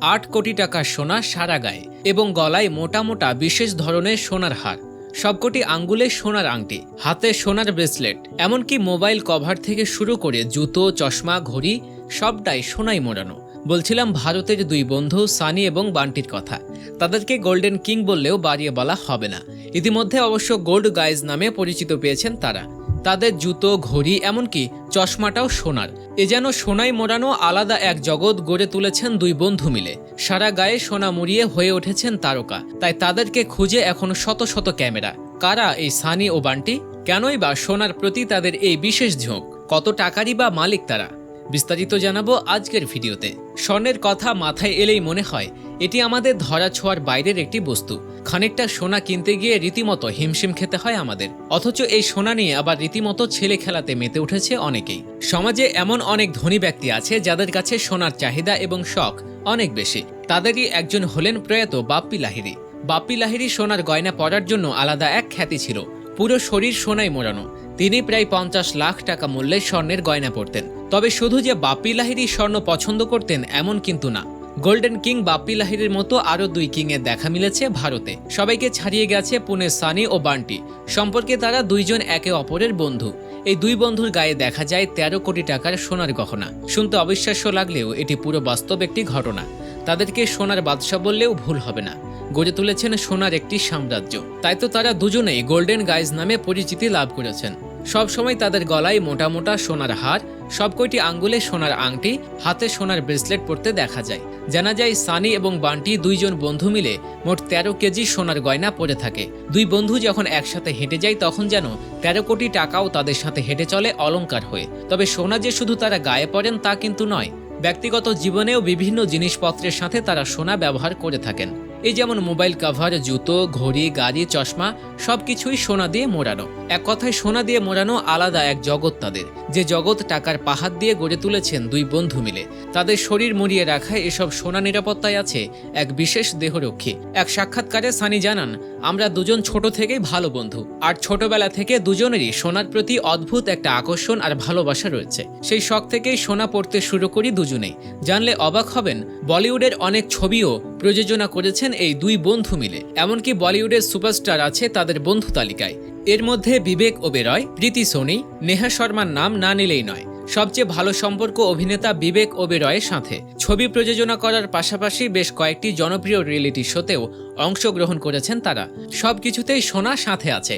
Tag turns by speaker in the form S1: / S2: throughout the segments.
S1: 8 কোটি টাকার সোনা সারা গায়ে এবং গলায় মোটা মোটা বিশেষ ধরনের সোনার হার, সবকটি আঙ্গুলে সোনার আংটি, হাতে সোনার ব্রেসলেট, এমনকি মোবাইল কভার থেকে শুরু করে জুতো, চশমা, ঘড়ি সবটাই সোনায় মোড়ানো। বলছিলাম ভারতের দুই বন্ধু সানি এবং বান্টির কথা। তাদেরকে গোল্ডেন কিং বললেও বাড়িয়ে বলা হবে না। ইতিমধ্যে অবশ্য গোল্ড গাইজ নামে পরিচিত পেয়েছেন তারা। তাদের জুতো, ঘড়ি, এমনকি চশমাটাও সোনার। এ যেন সোনায় মোড়ানো আলাদা এক জগৎ গড়ে তুলেছেন দুই বন্ধু মিলে। সারা গায়ে সোনা মুড়িয়ে হয়ে উঠেছেন তারকা। তাই তাদেরকে খুঁজে এখন শত শত ক্যামেরা। কারা এই সানি ও বান্টি? কেনই বা সোনার প্রতি তাদের এই বিশেষ ঝোঁক? কত টাকারই বা মালিক তারা? বিস্তারিত জানাবো আজকের ভিডিওতে। স্বর্ণের কথা মাথায় এলেই মনে হয় এটি আমাদের ধরা ছোঁয়ার বাইরের একটি বস্তু। খানিকটা সোনা কিনতে গিয়ে রীতিমতো হিমশিম খেতে হয় আমাদের। অথচ এই সোনা নিয়ে আবার রীতিমতো ছেলে খেলাতে মেতে উঠেছে অনেকেই। সমাজে এমন অনেক ধনী ব্যক্তি আছে যাদের কাছে সোনার চাহিদা এবং শখ অনেক বেশি। তাদেরই একজন হলেন প্রয়াত বাপ্পি লাহিড়ী। বাপ্পি লাহিড়ী সোনার গয়না পরার জন্য আলাদা এক খ্যাতি ছিল। পুরো শরীর সোনায় মোড়ানো। তিনি প্রায় 50 লাখ টাকা মূল্যের স্বর্ণের গয়না পরতেন। তবে শুধু যে বাপ্পি লাহিড়ী স্বর্ণ পছন্দ করতেন এমন কিন্তু না। গোল্ডেন কিং বাপ্পি লাহিড়ীর মতো আরও দুই কিংয়ের দেখা মিলেছে ভারতে। সবাইকে ছাড়িয়ে গেছে পুনে সানি ও বান্টি। সম্পর্কে তারা দুইজন একে অপরের বন্ধু। এই দুই বন্ধুর গায়ে দেখা যায় 13 কোটি টাকার সোনার গহনা। শুনতে অবিশ্বাস্য লাগলেও এটি পুরো বাস্তব একটি ঘটনা। তাদেরকে সোনার বাদশা বললেও ভুল হবে না। গড়ে তুলেছেন সোনার একটি সাম্রাজ্য। তাই তো তারা দুজনেই গোল্ডেন গাইজ নামে পরিচিতি লাভ করেছেন। সবসময় তাদের গলায় মোটা মোটা সোনার হার, সবকটি আঙ্গুলে সোনার আংটি, হাতে সোনার ব্রেসলেট পরতে দেখা যায়। জানা যায় সানি এবং বান্টি দুইজন বন্ধু মিলে মোট 13 কেজি সোনার গয়না পরে থাকে। দুই বন্ধু যখন একসাথে হেঁটে যায় তখন যেন 13 কোটি টাকাও তাদের সাথে হেঁটে চলে অলংকার হয়ে। তবে সোনা যে শুধু তারা গায়ে পরেন তা কিন্তু নয়। ব্যক্তিগত জীবনেও বিভিন্ন জিনিসপত্রের সাথে তারা সোনা ব্যবহার করে থাকেন। এই যেমন মোবাইল কভার, জুতো, ঘড়ি, গাড়ি, চশমা সবকিছুই সোনা দিয়ে মোড়ানো। এক কথায় সোনা দিয়ে মোড়ানো আলাদা এক জগৎ তাদের, যে জগৎ টাকার পাহাড় দিয়ে গড়ে তুলেছেন দুই বন্ধু মিলে। তাদের শরীর মুড়িয়ে রাখায় এসব সোনা নিরাপত্তায় আছে এক বিশেষ দেহরক্ষী। এক সাক্ষাৎকারে সানি জানান, আমরা দুজন ছোট থেকেই ভালো বন্ধু, আর ছোটবেলা থেকে দুজনেরই সোনার প্রতি অদ্ভুত একটা আকর্ষণ আর ভালোবাসা রয়েছে। সেই শখ থেকেই সোনা পড়তে শুরু করি দুজনেই। জানলে অবাক হবেন, বলিউডের অনেক ছবিও প্রযোজনা করেছেন এই দুই বন্ধু মিলে। এমনকি বলিউডের সুপারস্টার আছে তাদের বন্ধু তালিকায়। এর মধ্যে বিবেক ওবেরয়, প্রীতি সোনি, নেহা শর্মার নাম না নিলেই নয়। সবচেয়ে ভালো সম্পর্ক অভিনেতা বিবেক ওবেরয়ের সাথে। ছবি প্রযোজনা করার পাশাপাশি বেশ কয়েকটি জনপ্রিয় রিয়েলিটি শোতেও অংশগ্রহণ করেছেন তারা। সবকিছুতেই সোনা সাথে আছে,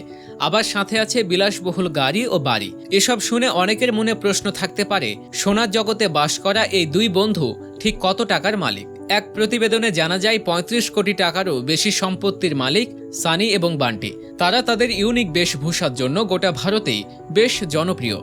S1: আবার সাথে আছে বিলাসবহুল গাড়ি ও বাড়ি। এসব শুনে অনেকের মনে প্রশ্ন থাকতে পারে, সোনার জগতে বাস করা এই দুই বন্ধু ঠিক কত টাকার মালিক? এক প্রতিবেদনে জানা যায় 35 কোটি টাকারও বেশি সম্পত্তির মালিক সানি এবং বান্টি। তারা তাদের ইউনিক বেশভূষার জন্য গোটা ভারতেই বেশ জনপ্রিয়।